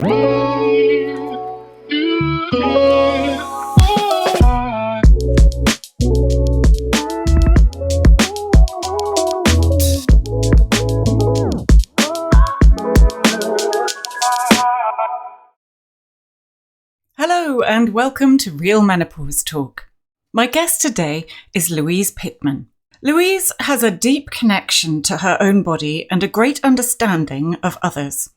Hello and welcome to Real Menopause Talk. My guest today is Louise Pitman. Louise has a deep connection to her own body and a great understanding of others.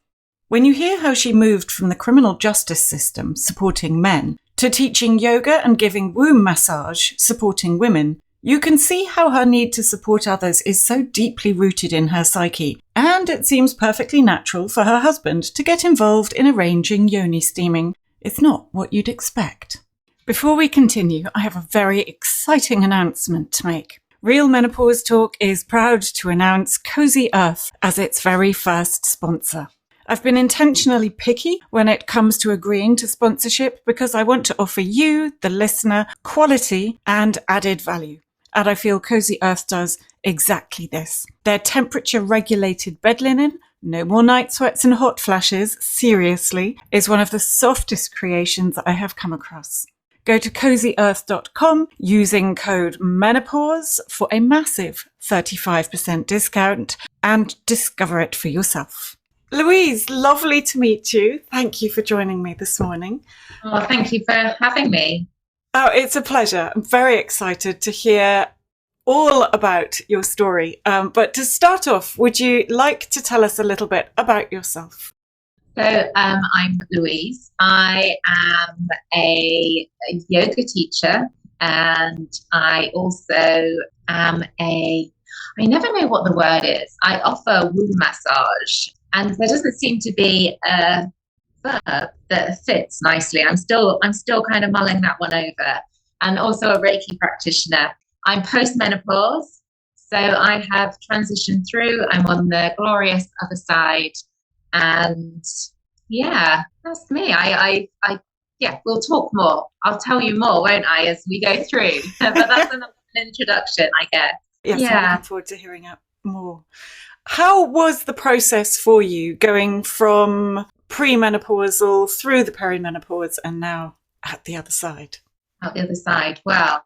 When you hear how she moved from the criminal justice system supporting men to teaching yoga and giving womb massage supporting women, you can see how her need to support others is so deeply rooted in her psyche, and it seems perfectly natural for her husband to get involved in arranging yoni steaming. It's not what you'd expect. Before we continue, I have a very exciting announcement to make. Real Menopause Talk is proud to announce Cozy Earth as its very first sponsor. I've been intentionally picky when it comes to agreeing to sponsorship because I want to offer you, the listener, quality and added value. And I feel Cozy Earth does exactly this. Their temperature-regulated bed linen, no more night sweats and hot flashes, seriously, is one of the softest creations I have come across. Go to cozyearth.com using code MENOPAUSE for a massive 35% discount and discover it for yourself. Louise, lovely to meet you. Thank you for joining me this morning. Oh, thank you for having me. Oh, it's a pleasure. I'm very excited to hear all about your story. But to start off, would you like to tell us a little bit about yourself? So I'm Louise. I am a yoga teacher, and I also am I never know what the word is. I offer womb massage, and there doesn't seem to be a verb that fits nicely. I'm still kind of mulling that one over. And also a Reiki practitioner. I'm post-menopause, so I have transitioned through. I'm on the glorious other side, and yeah, that's me. We'll talk more. I'll tell you more, won't I, as we go through? But that's an introduction, I guess. Yes, I'm looking forward to hearing more. How was the process for you going from premenopausal through the perimenopause and now at the other side? At the other side, well.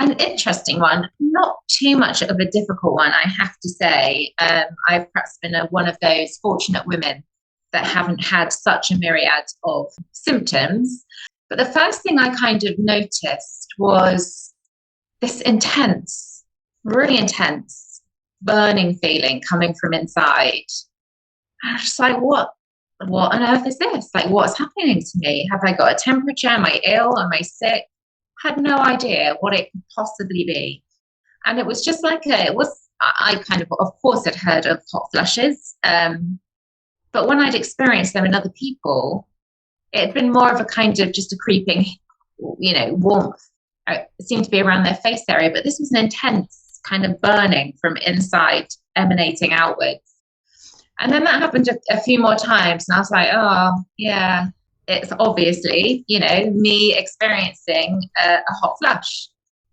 An interesting one, not too much of a difficult one, I have to say. I've perhaps been one of those fortunate women that haven't had such a myriad of symptoms. But the first thing I kind of noticed was this intense, really intense burning feeling coming from inside. I was just like, what on earth is this? Like, what's happening to me? Have I got a temperature? Am I ill? Am I sick? Had no idea what it could possibly be. And it was just like I kind of course, had heard of hot flushes. But when I'd experienced them in other people, it had been more of a kind of just a creeping, warmth. It seemed to be around their face area. But this was an intense kind of burning from inside, emanating outwards. And then that happened a few more times. And I was like, oh, yeah. It's obviously, me experiencing a hot flush.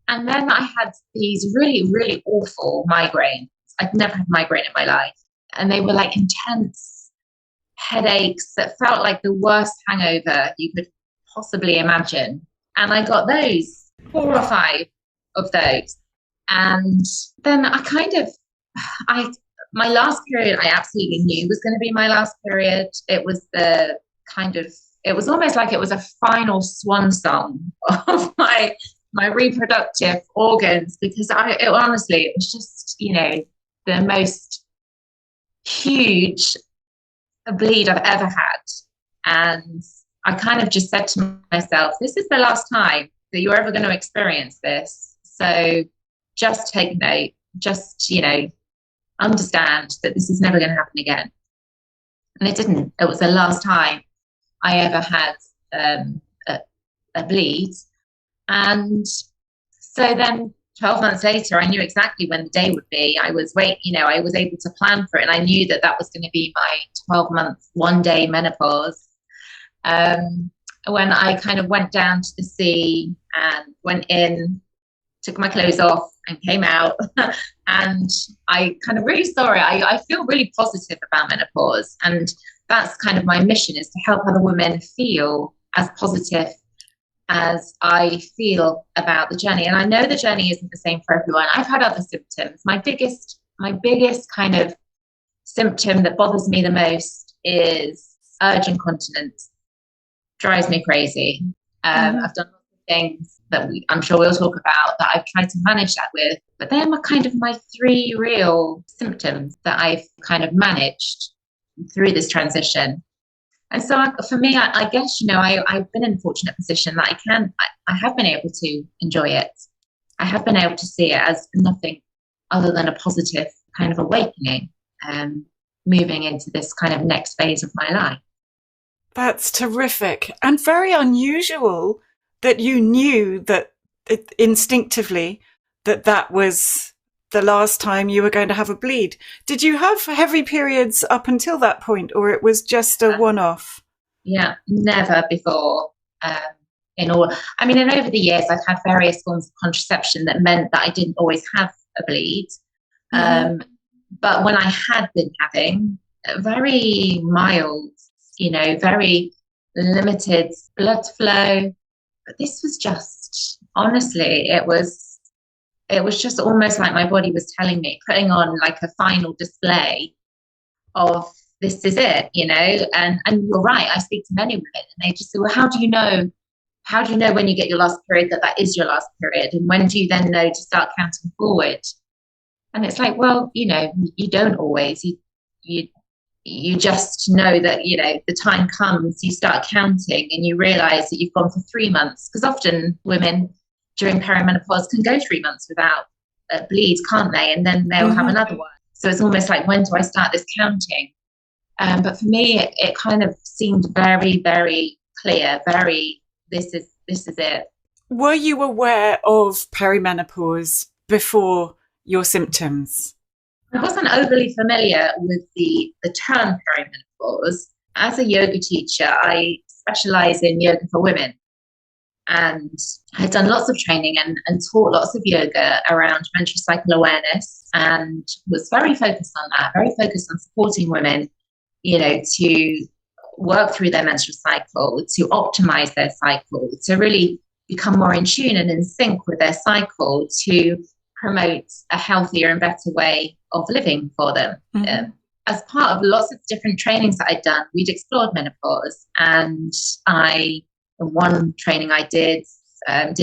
And then I had these really, really awful migraines. I'd never had migraine in my life. And they were like intense headaches that felt like the worst hangover you could possibly imagine. And I got those, 4 or 5 of those. And then my last period, I absolutely knew was going to be my last period. It was it was almost like it was a final swan song of my reproductive organs, because it was just, the most huge bleed I've ever had. And I kind of just said to myself, this is the last time that you're ever going to experience this. So just take note, just, understand that this is never going to happen again. And it didn't. It was the last time I ever had a bleed. And so then 12 months later, I knew exactly when the day would be. I was able to plan for it. And I knew that was going to be my 12-month, one-day menopause. When I kind of went down to the sea and went in, took my clothes off and came out. And I kind of really saw it. I feel really positive about menopause. And that's kind of my mission, is to help other women feel as positive as I feel about the journey. And I know the journey isn't the same for everyone. I've had other symptoms. My biggest kind of symptom that bothers me the most is urge incontinence. Drives me crazy. I've done lots of things that I'm sure we'll talk about that I've tried to manage that with, but they're kind of my three real symptoms that I've kind of managed through this transition. And so for me, I guess, I've been in a fortunate position that I have been able to enjoy it. I have been able to see it as nothing other than a positive kind of awakening, moving into this kind of next phase of my life. That's terrific, and very unusual that you knew that instinctively that was the last time you were going to have a bleed. Did you have heavy periods up until that point, or it was just a one-off? Yeah, never before. And over the years, I've had various forms of contraception that meant that I didn't always have a bleed. But when I had been having very mild, very limited blood flow, but this was just, honestly, it was just almost like my body was telling me, putting on like a final display of this is it, and you're right. I speak to many women and they just say, well, how do you know when you get your last period that is your last period? And when do you then know to start counting forward? And it's like, well, you don't always, you just know that, the time comes, you start counting and you realize that you've gone for 3 months, because often women during perimenopause can go 3 months without a bleed, can't they? And then they'll have another one. So it's almost like, when do I start this counting? But for me, it kind of seemed very, very clear, this is it. Were you aware of perimenopause before your symptoms? I wasn't overly familiar with the term perimenopause. As a yoga teacher, I specialize in yoga for women. And I had done lots of training and taught lots of yoga around menstrual cycle awareness, and was very focused on that, very focused on supporting women, to work through their menstrual cycle, to optimize their cycle, to really become more in tune and in sync with their cycle, to promote a healthier and better way of living for them. As part of lots of different trainings that I'd done, we'd explored menopause, and one training I did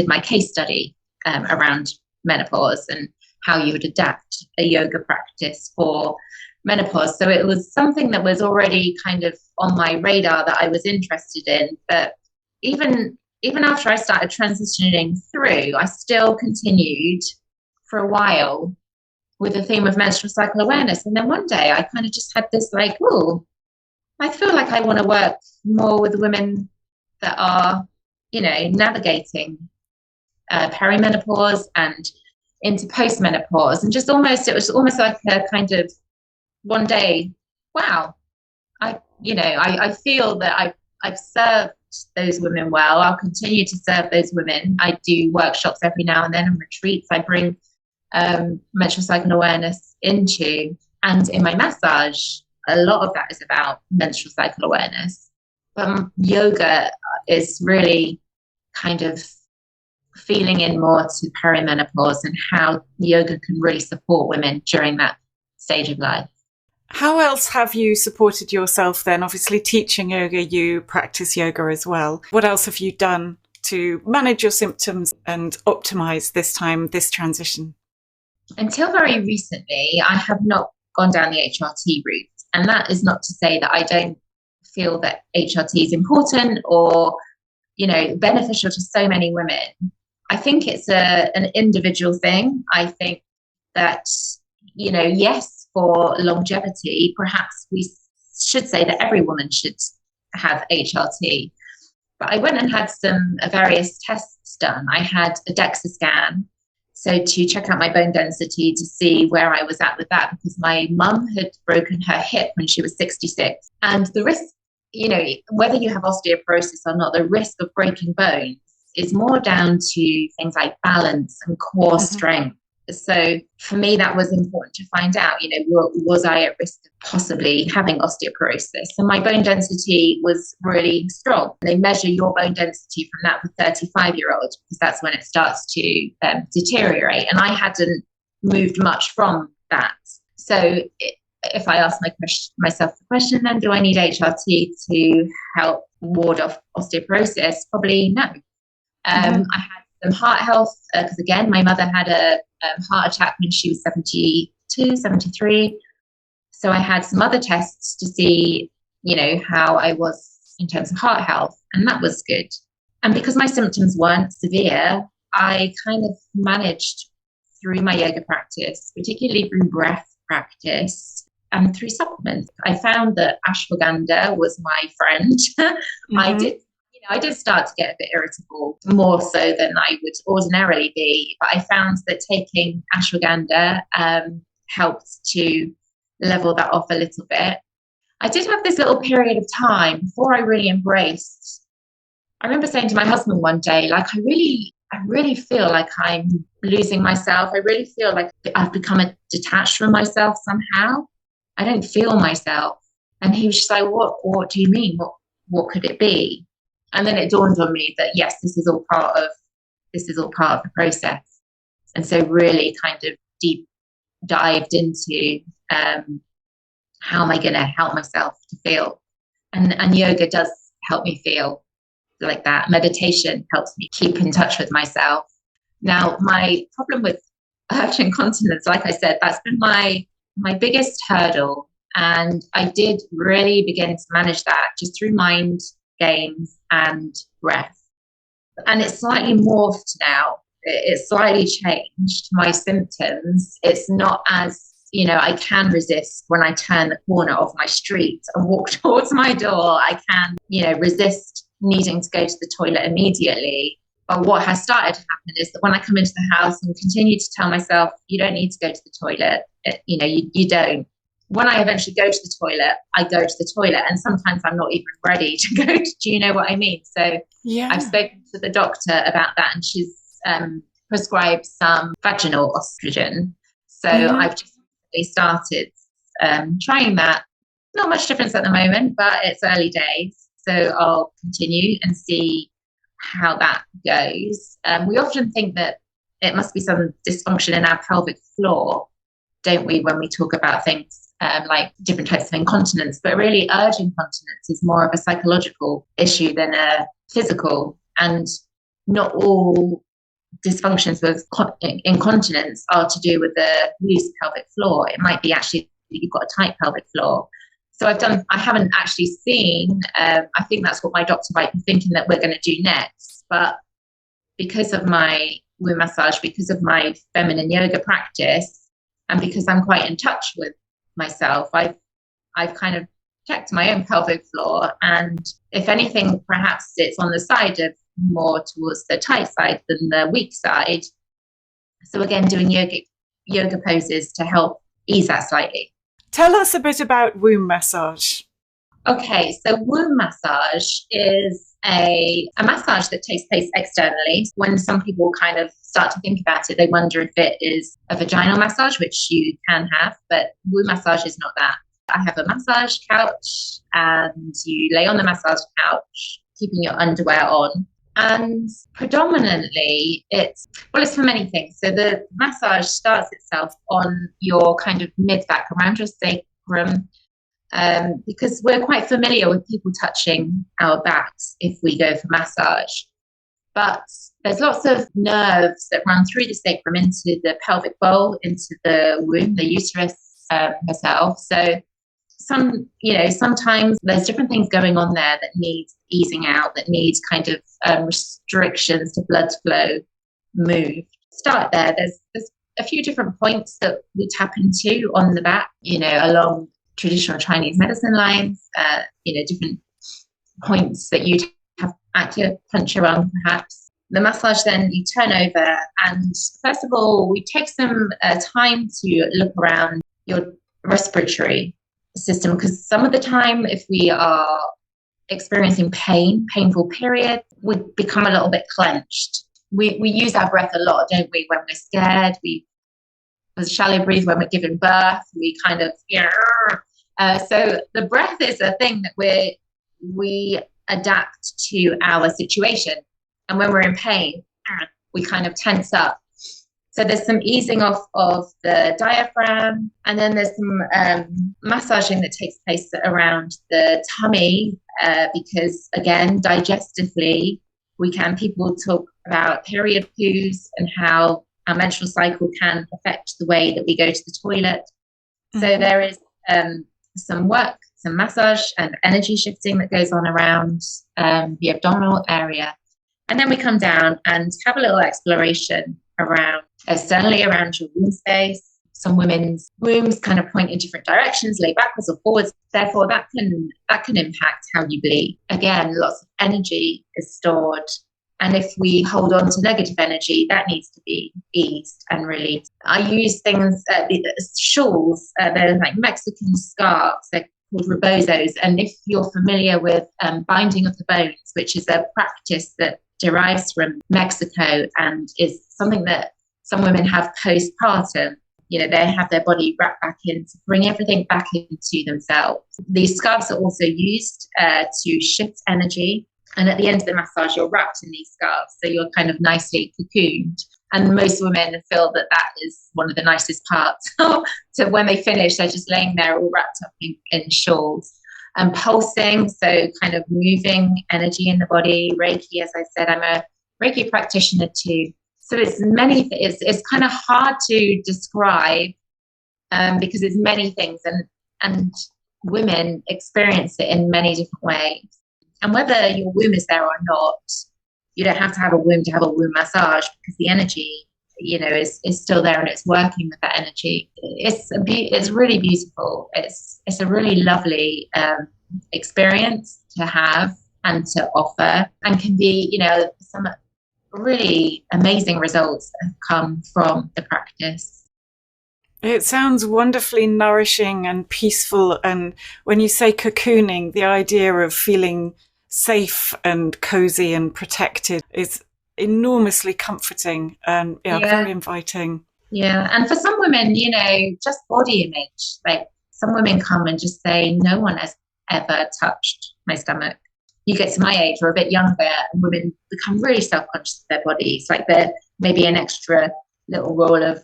my case study around menopause and how you would adapt a yoga practice for menopause. So it was something that was already kind of on my radar that I was interested in. But even after I started transitioning through, I still continued for a while with the theme of menstrual cycle awareness. And then one day I kind of just had this like, oh, I feel like I want to work more with women that are, navigating perimenopause and into postmenopause. And it was almost like a kind of one day, wow, I feel that I've served those women well. I'll continue to serve those women. I do workshops every now and then and retreats I bring menstrual cycle awareness into. And in my massage, a lot of that is about menstrual cycle awareness. But yoga is really kind of feeling in more to perimenopause and how yoga can really support women during that stage of life. How else have you supported yourself then? Obviously teaching yoga, you practice yoga as well. What else have you done to manage your symptoms and optimize this transition? Until very recently, I have not gone down the HRT route. And that is not to say that I don't feel that HRT is important or, beneficial to so many women. I think it's an individual thing. I think that, yes, for longevity, perhaps we should say that every woman should have HRT. But I went and had some various tests done. I had a DEXA scan, so to check out my bone density to see where I was at with that, because my mum had broken her hip when she was 66. And the risk, whether you have osteoporosis or not, the risk of breaking bones is more down to things like balance and core strength So for me, that was important to find out, was I at risk of possibly having osteoporosis? And my bone density was really strong. They measure your bone density from that for 35-year-olds because that's when it starts to deteriorate. And I hadn't moved much from that. So if I ask myself the question, then do I need HRT to help ward off osteoporosis? Probably no. I had some heart health because, again, my mother had a heart attack when she was 72, 73. So I had some other tests to see, how I was in terms of heart health, and that was good. And because my symptoms weren't severe, I kind of managed through my yoga practice, particularly through breath practice and through supplements. I found that ashwagandha was my friend. I did start to get a bit irritable, more so than I would ordinarily be. But I found that taking ashwagandha helped to level that off a little bit. I did have this little period of time before I really embraced. I remember saying to my husband one day, like, I really feel like I'm losing myself. I really feel like I've become detached from myself somehow. I don't feel myself. And he was just like, what do you mean? What could it be? And then it dawned on me that, yes, this is all part of the process. And so really kind of deep dived into how am I going to help myself to feel? And yoga does help me feel like that. Meditation helps me keep in touch with myself. Now, my problem with urge incontinence, like I said, that's been my biggest hurdle. And I did really begin to manage that just through mind games and breath. And it's slightly morphed now. It's slightly changed my symptoms. It's not as, I can resist when I turn the corner of my street and walk towards my door. I can, resist needing to go to the toilet immediately. But what has started to happen is that when I come into the house and continue to tell myself, you don't need to go to the toilet, you don't. When I eventually go to the toilet, I go to the toilet, and sometimes I'm not even ready to go. Do you know what I mean? So yeah. I've spoken to the doctor about that, and she's prescribed some vaginal estrogen. So I've just recently started trying that. Not much difference at the moment, but it's early days. So I'll continue and see how that goes. We often think that it must be some dysfunction in our pelvic floor, don't we, when we talk about things like different types of incontinence, but really urge incontinence is more of a psychological issue than a physical. And not all dysfunctions with incontinence are to do with the loose pelvic floor. It might be actually that you've got a tight pelvic floor. So I haven't actually seen, I think that's what my doctor might be thinking that we're going to do next. But because of my womb massage, because of my feminine yoga practice, and because I'm quite in touch with myself, I've kind of checked my own pelvic floor, and if anything, perhaps it's on the side of more towards the tight side than the weak side. So again, doing yoga poses to help ease that slightly. Tell us a bit about womb massage. Okay, so womb massage is a massage that takes place externally. When some people kind of start to think about it, they wonder if it is a vaginal massage, which you can have, but womb massage is not that. I have a massage couch, and you lay on the massage couch, keeping your underwear on. And predominantly it's for many things. So the massage starts itself on your kind of mid-back, around your sacrum, because we're quite familiar with people touching our backs if we go for massage. But there's lots of nerves that run through the sacrum into the pelvic bowl, into the womb, the uterus herself. So sometimes there's different things going on there that needs easing out, that needs kind of restrictions to blood flow moved. Start there. There's a few different points that we tap into on the back, along traditional Chinese medicine lines, different points that you'd have acupuncture on, perhaps. The massage, then you turn over, and first of all, we take some time to look around your respiratory system, because some of the time, if we are experiencing painful periods, we become a little bit clenched. We use our breath a lot, don't we? When we're scared, we a shallow breathe when we're giving birth. We kind of, so the breath is a thing that we adapt to our situation. And when we're in pain, we kind of tense up. So there's some easing off of the diaphragm, and then there's some massaging that takes place around the tummy, because again, digestively, people talk about period poos and how our menstrual cycle can affect the way that we go to the toilet. So there is some work, some massage and energy shifting that goes on around the abdominal area. And then we come down and have a little exploration around, externally around your womb space. Some women's wombs kind of point in different directions, lay backwards or forwards. Therefore, that can impact how you bleed. Again, lots of energy is stored. And if we hold on to negative energy, that needs to be eased and released. I use things, shawls, they're like Mexican scarves. They're called rebozos. And if you're familiar with binding of the bones, which is a practice that derives from Mexico and is something that some women have postpartum, they have their body wrapped back in to bring everything back into themselves. These scarves are also used to shift energy. And at the end of the massage, you're wrapped in these scarves. So you're kind of nicely cocooned. And most women feel that is one of the nicest parts. So when they finish, they're just laying there all wrapped up in shawls. And pulsing, so kind of moving energy in the body. Reiki, as I said, I'm a Reiki practitioner too. So it's kind of hard to describe because it's many things, and women experience it in many different ways. And whether your womb is there or not, you don't have to have a womb to have a womb massage, because the energy, is still there and it's working with that energy. It's really beautiful. It's a really lovely experience to have and to offer, and can be, some really amazing results have come from the practice. It sounds wonderfully nourishing and peaceful. And when you say cocooning, the idea of feeling safe and cozy and protected is enormously comforting and very inviting. Yeah. And for some women, just body image, like some women come and just say, no one has ever touched my stomach. You get to my age or a bit younger, and women become really self-conscious of their bodies. Like they're maybe an extra little roll of,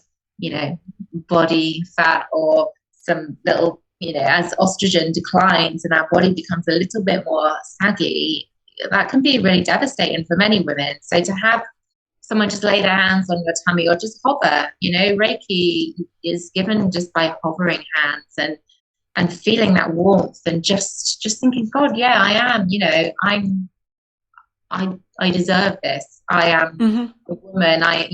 body fat, or some little, as estrogen declines and our body becomes a little bit more saggy, that can be really devastating for many women. So to have someone just lay their hands on your tummy or just hover, Reiki is given just by hovering hands and feeling that warmth and just thinking, God, yeah, I am, I deserve this. I am a woman. I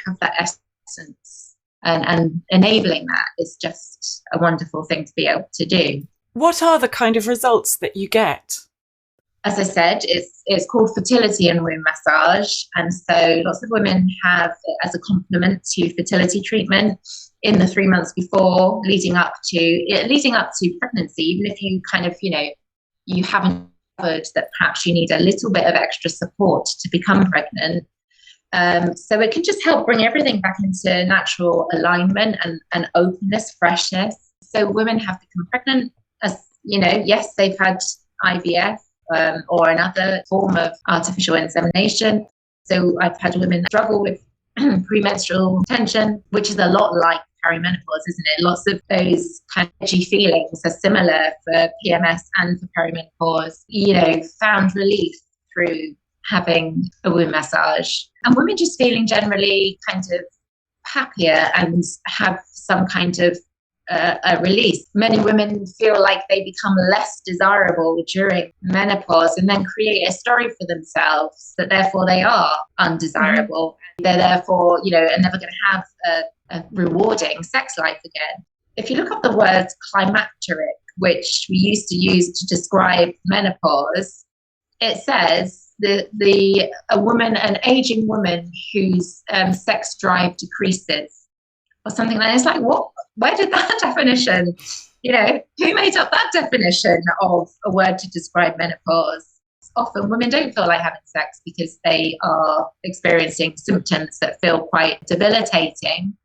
have that essence. And enabling that is just a wonderful thing to be able to do. What are the kind of results that you get? As I said, it's called fertility and womb massage. And so lots of women have it as a complement to fertility treatment in the 3 months before, leading up to pregnancy, even if you kind of, you haven't covered that perhaps you need a little bit of extra support to become pregnant. So it can just help bring everything back into natural alignment and openness, freshness. So women have become pregnant as, yes, they've had IVF or another form of artificial insemination. So I've had women struggle with premenstrual tension, which is a lot like perimenopause, isn't it? Lots of those kind of edgy feelings are similar for PMS and for perimenopause, found relief through having a womb massage. And women just feeling generally kind of happier and have some kind of a release. Many women feel like they become less desirable during menopause and then create a story for themselves that therefore they are undesirable. They're therefore, are never going to have a rewarding sex life again. If you look up the word climacteric, which we used to use to describe menopause, it says an aging woman whose sex drive decreases, or something like that. It's like, what? Where did that definition? Who made up that definition of a word to describe menopause? Often women don't feel like having sex because they are experiencing symptoms that feel quite debilitating.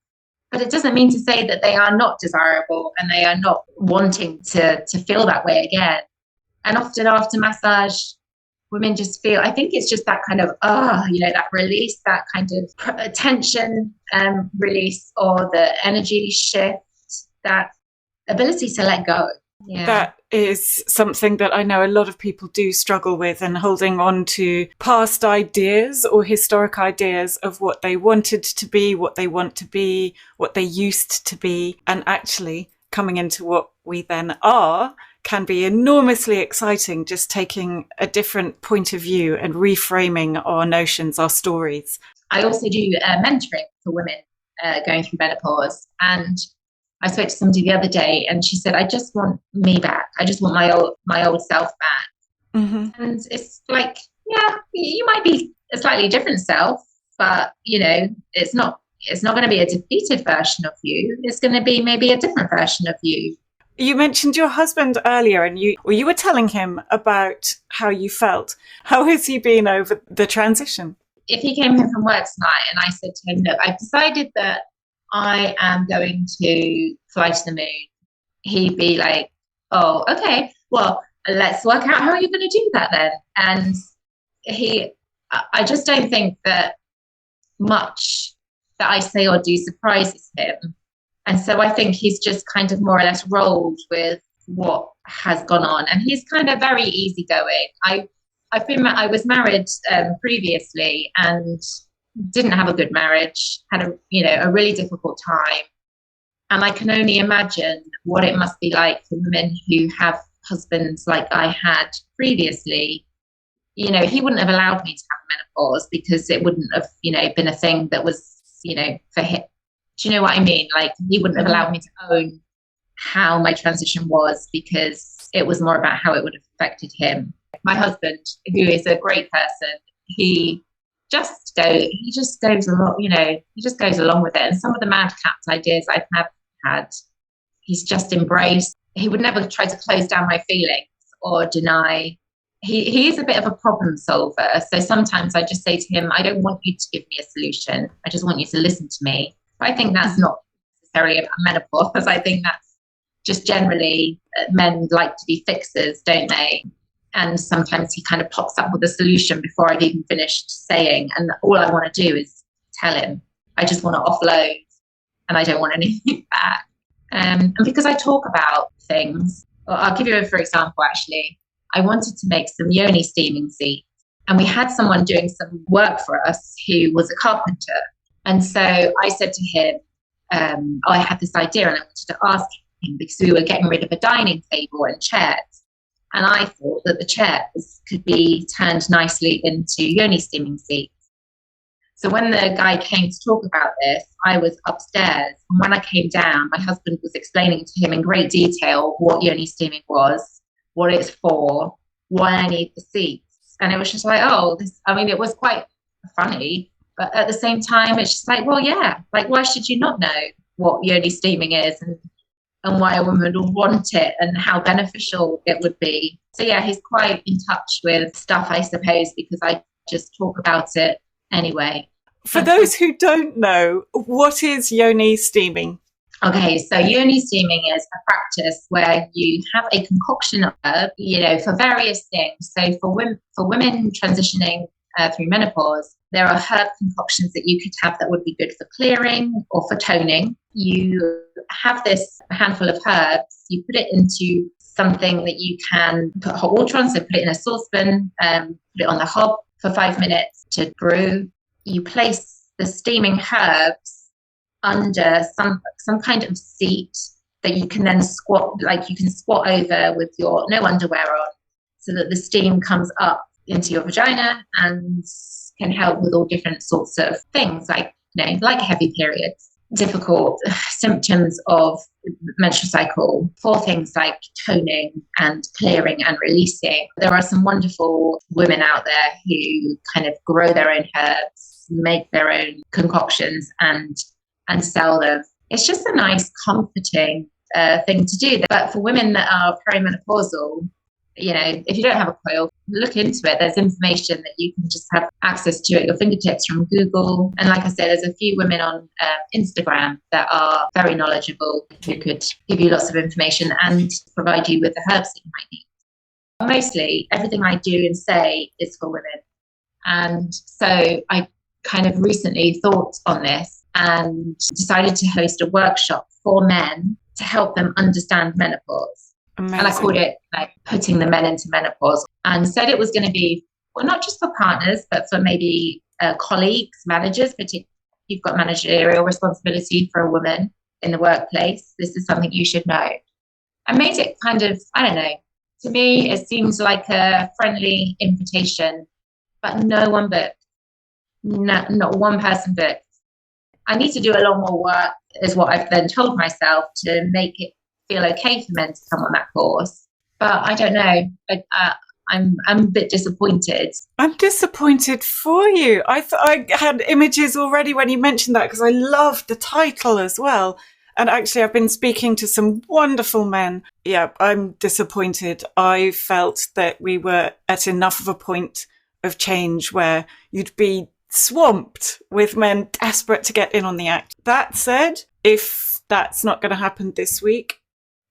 But it doesn't mean to say that they are not desirable and they are not wanting to feel that way again. And often after massage, women just feel, I think it's just that kind of, that release, that kind of tension release, or the energy shift, that ability to let go. Yeah. That is something that I know a lot of people do struggle with, and holding on to past ideas or historic ideas of what they wanted to be, what they want to be, what they used to be, and actually coming into what we then are can be enormously exciting, just taking a different point of view and reframing our notions, our stories. I also do mentoring for women going through menopause. And I spoke to somebody the other day and she said, I just want me back. I just want my old self back. Mm-hmm. And it's like, yeah, you might be a slightly different self, but it's not going to be a depleted version of you. It's going to be maybe a different version of you. You mentioned your husband earlier, and you were telling him about how you felt. How has he been over the transition? If he came home from work tonight and I said to him, look, I've decided that I am going to fly to the moon, he'd be like, oh, okay, well, let's work out how you're going to do that then. And I just don't think that much that I say or do surprises him. And so I think he's just kind of more or less rolled with what has gone on. And he's kind of very easygoing. I was married previously and didn't have a good marriage, had a really difficult time. And I can only imagine what it must be like for women who have husbands like I had previously. He wouldn't have allowed me to have menopause because it wouldn't have, been a thing that was, for him. Do you know what I mean? Like, he wouldn't have allowed me to own how my transition was because it was more about how it would have affected him. My husband, who is a great person, he just goes along, he just goes along with it. And some of the madcaps ideas I have had, he's just embraced. He would never try to close down my feelings or deny. He is a bit of a problem solver. So sometimes I just say to him, I don't want you to give me a solution. I just want you to listen to me. But I think that's not necessarily about menopause. I think that's just generally men like to be fixers, don't they? And sometimes he kind of pops up with a solution before I've even finished saying. And all I want to do is tell him, I just want to offload and I don't want anything back. And because I talk about things, I'll give you for example, actually, I wanted to make some yoni steaming seats. And we had someone doing some work for us who was a carpenter. And so I said to him, I had this idea and I wanted to ask him because we were getting rid of a dining table and chairs. And I thought that the chairs could be turned nicely into yoni steaming seats. So when the guy came to talk about this, I was upstairs. And when I came down, my husband was explaining to him in great detail what yoni steaming was, what it's for, why I need the seats. And it was just like, it was quite funny. But at the same time, it's just like, well, yeah, like, why should you not know what yoni steaming is and why a woman would want it and how beneficial it would be? So, yeah, he's quite in touch with stuff, I suppose, because I just talk about it anyway. For those who don't know, what is yoni steaming? Okay, so yoni steaming is a practice where you have a concoction of herb, for various things. So for women transitioning through menopause, there are herb concoctions that you could have that would be good for clearing or for toning. You have this handful of herbs, you put it into something that you can put hot water on, so put it in a saucepan, put it on the hob for 5 minutes to brew. You place the steaming herbs under some kind of seat that you can then squat over with your no underwear on, so that the steam comes up into your vagina and can help with all different sorts of things like heavy periods, difficult symptoms of menstrual cycle, for things like toning and clearing and releasing. There are some wonderful women out there who kind of grow their own herbs, make their own concoctions and sell them. It's just a nice, comforting thing to do. But for women that are perimenopausal, if you don't have a coil, look into it. There's information that you can just have access to at your fingertips from Google. And like I said, there's a few women on Instagram that are very knowledgeable who could give you lots of information and provide you with the herbs that you might need. Mostly everything I do and say is for women. And so I kind of recently thought on this and decided to host a workshop for men to help them understand menopause. Amazing. And I called it like putting the men into menopause, and said it was going to be, well, not just for partners, but for maybe colleagues, managers, particularly if you've got managerial responsibility for a woman in the workplace. This is something you should know. I made it kind of, I don't know, to me, it seems like a friendly invitation, but no one booked. No, not one person booked. I need to do a lot more work, is what I've then told myself, to make it feel okay for men to come on that course. But I don't know. I'm a bit disappointed. I'm disappointed for you. I had images already when you mentioned that, because I loved the title as well. And actually, I've been speaking to some wonderful men. Yeah, I'm disappointed. I felt that we were at enough of a point of change where you'd be swamped with men desperate to get in on the act. That said, if that's not going to happen this week,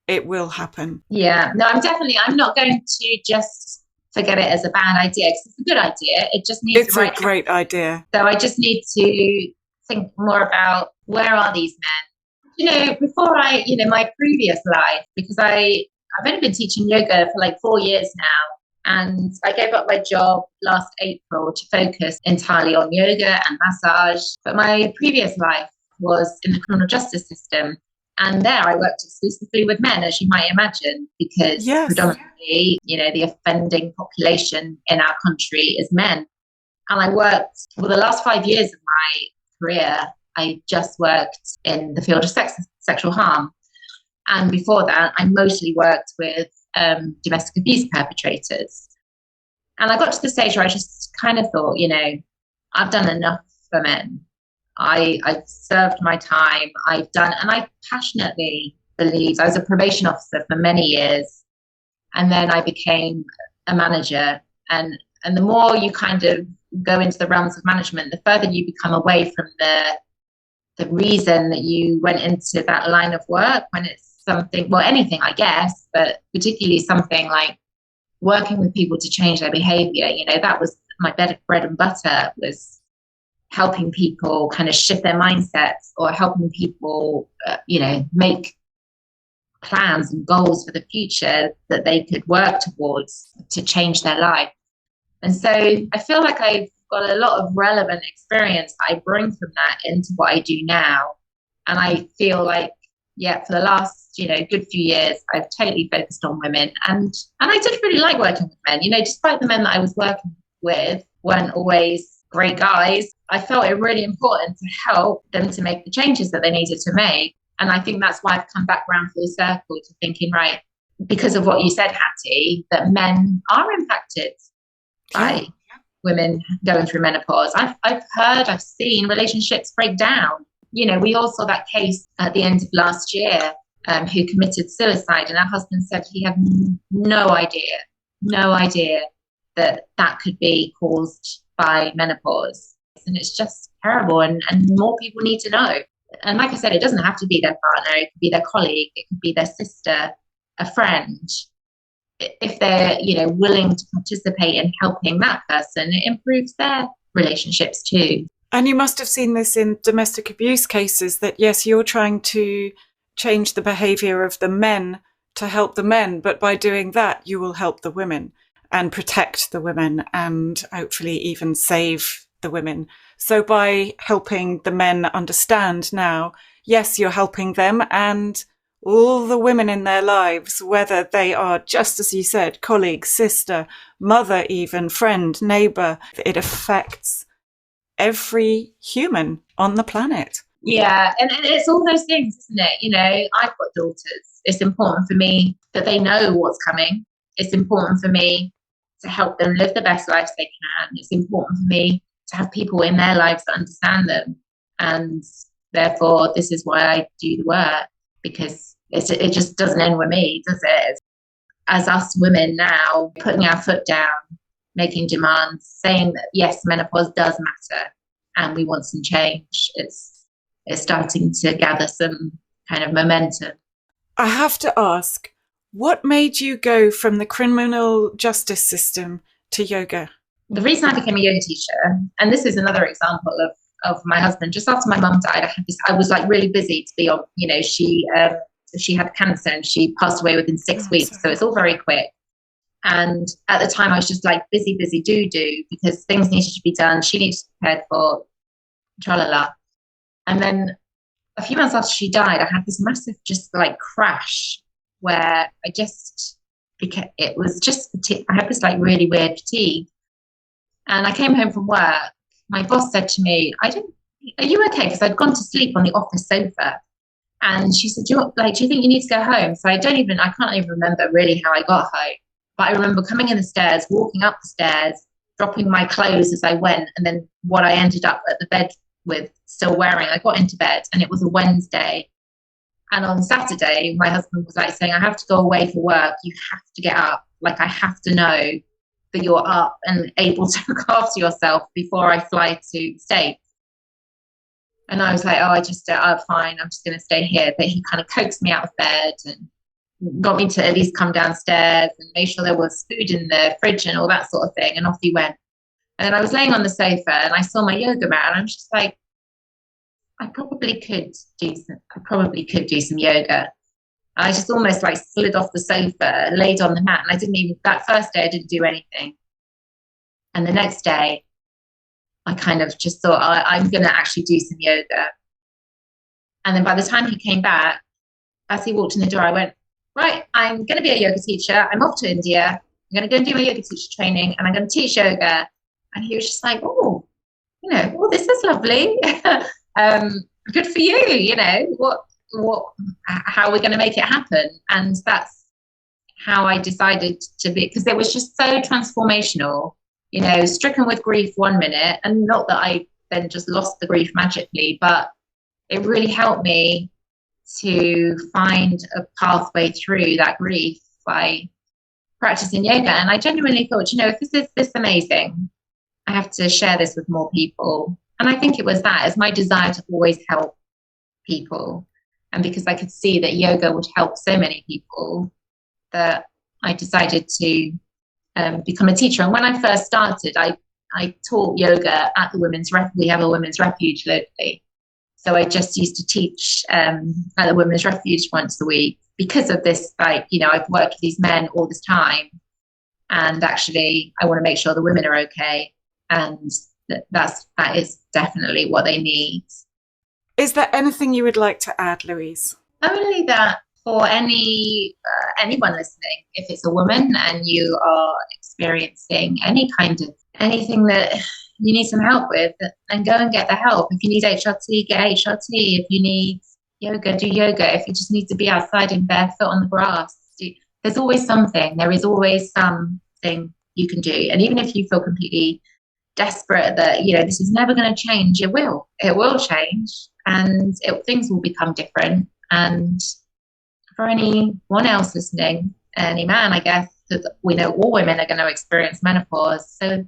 it will happen. Yeah, no, I'm not going to just forget it as a bad idea, because it's a good idea. It just needs It's a great idea. So I just need to think more about, where are these men? You know, before my previous life, because I've only been teaching yoga for like 4 years now. And I gave up my job last April to focus entirely on yoga and massage. But my previous life was in the criminal justice system. And there I worked exclusively with men, as you might imagine, because predominantly, the offending population in our country is men. And I worked, for the last 5 years of my career, I just worked in the field of sexual harm. And before that, I mostly worked with domestic abuse perpetrators. And I got to the stage where I just kind of thought, I've done enough for men. I've served my time. And I passionately believed, I was a probation officer for many years. And then I became a manager. And the more you kind of go into the realms of management, the further you become away from the reason that you went into that line of work, when it's something, well, anything, I guess, but particularly something like working with people to change their behavior. That was my bread and butter, was helping people kind of shift their mindsets, or helping people, make plans and goals for the future that they could work towards to change their life. And so I feel like I've got a lot of relevant experience that I bring from that into what I do now. And I feel like, for the last, good few years, I've totally focused on women. And I did really like working with men. Despite the men that I was working with weren't always great guys, I felt it really important to help them to make the changes that they needed to make. And I think that's why I've come back around full circle to thinking, right, because of what you said, Hattie, that men are impacted by women going through menopause. I've seen relationships break down. We all saw that case at the end of last year, who committed suicide, and her husband said he had no idea that could be caused by menopause. And it's just terrible, and more people need to know. And like I said, it doesn't have to be their partner, it could be their colleague, it could be their sister, a friend. If they're, willing to participate in helping that person, it improves their relationships too. And you must have seen this in domestic abuse cases, that yes, you're trying to change the behaviour of the men to help the men, but by doing that, you will help the women and protect the women and hopefully even save the women. So by helping the men understand now, yes, you're helping them and all the women in their lives, whether they are, just as you said, colleague, sister, mother, even friend, neighbour. It affects every human on the planet. Yeah, and it's all those things, isn't it? I've got daughters. It's important for me that they know what's coming. It's important for me to help them live the best lives they can. It's important for me to have people in their lives that understand them. And therefore, this is why I do the work, because it just doesn't end with me, does it? As us women now, putting our foot down making demands, saying that yes, menopause does matter and we want some change. It's starting to gather some kind of momentum. I have to ask, what made you go from the criminal justice system to yoga? The reason I became a yoga teacher, and this is another example of my husband, just after my mum died, I was like really busy to be on, she had cancer and she passed away within 6 weeks. Sorry. So it's all very quick. And at the time I was just like busy, do, because things needed to be done. She needed to be prepared for tralala. And then a few months after she died, I had this massive just like crash where I had this like really weird fatigue. And I came home from work. My boss said to me, are you okay? Because I'd gone to sleep on the office sofa. And she said, do you think you need to go home? So I can't even remember really how I got home. But I remember coming in the stairs, walking up the stairs, dropping my clothes as I went. And then what I ended up at the bed with still wearing, I got into bed and it was a Wednesday. And on Saturday, my husband was like saying, I have to go away for work. You have to get up. Like, I have to know that you're up and able to look after yourself before I fly to the States. And I was like, fine, I'm just going to stay here. But he kind of coaxed me out of bed and got me to at least come downstairs and made sure there was food in the fridge and all that sort of thing. And off he went. And then I was laying on the sofa and I saw my yoga mat and I'm just like, I probably could do some yoga. I just almost like slid off the sofa, laid on the mat, and that first day I didn't do anything. And the next day I kind of just thought, I'm going to actually do some yoga. And then by the time he came back, as he walked in the door, I went, right, I'm going to be a yoga teacher. I'm off to India. I'm going to go and do my yoga teacher training and I'm going to teach yoga. And he was just like, this is lovely. Good for you. How are we going to make it happen? And that's how I decided to be, because it was just so transformational, stricken with grief 1 minute, and not that I then just lost the grief magically, but it really helped me to find a pathway through that grief by practicing yoga. And I genuinely thought, if this is this amazing, I have to share this with more people. And I think it was that, it's my desire to always help people. And because I could see that yoga would help so many people, that I decided to become a teacher. And when I first started, I taught yoga at the we have a women's refuge locally. So I just used to teach at the women's refuge once a week because of this, I've worked with these men all this time. And actually, I want to make sure the women are okay. And that is definitely what they need. Is there anything you would like to add, Louise? Only that for anyone listening, if it's a woman and you are experiencing anything that you need some help with, then go and get the help. If you need HRT, get HRT. If you need yoga, do yoga. If you just need to be outside in barefoot on the grass, there's always something. There is always something you can do. And even if you feel completely desperate that, this is never going to change, it will change, and things will become different. And for anyone else listening, any man, I guess, that we know all women are going to experience menopause. So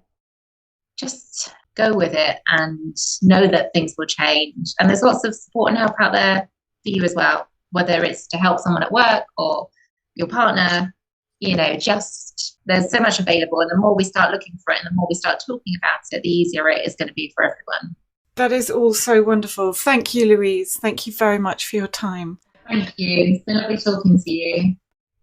just go with it and know that things will change. And there's lots of support and help out there for you as well, whether it's to help someone at work or your partner. There's so much available, and the more we start looking for it and the more we start talking about it, the easier it is going to be for everyone. That is all so wonderful. Thank you, Louise. Thank you very much for your time. Thank you. It's been lovely talking to you.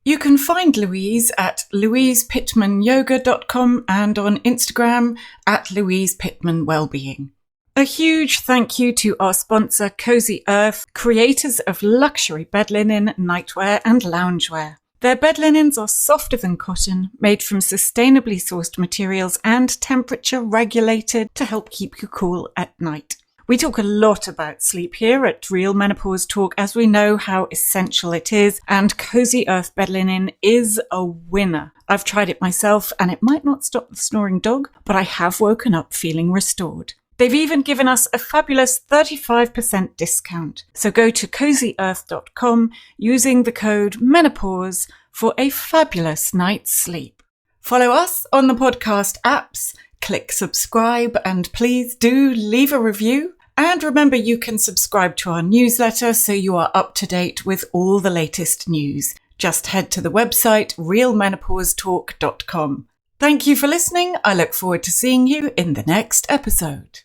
You can find Louise at louisepitmanyoga.com and on Instagram at louisepitmanwellbeing. A huge thank you to our sponsor, Cozy Earth, creators of luxury bed linen, nightwear and loungewear. Their bed linens are softer than cotton, made from sustainably sourced materials and temperature regulated to help keep you cool at night. We talk a lot about sleep here at Real Menopause Talk, as we know how essential it is, and Cozy Earth bed linen is a winner. I've tried it myself and it might not stop the snoring dog, but I have woken up feeling restored. They've even given us a fabulous 35% discount. So go to cozyearth.com using the code MENOPAUSE for a fabulous night's sleep. Follow us on the podcast apps, click subscribe, and please do leave a review. And remember, you can subscribe to our newsletter so you are up to date with all the latest news. Just head to the website realmenopausetalk.com. Thank you for listening. I look forward to seeing you in the next episode.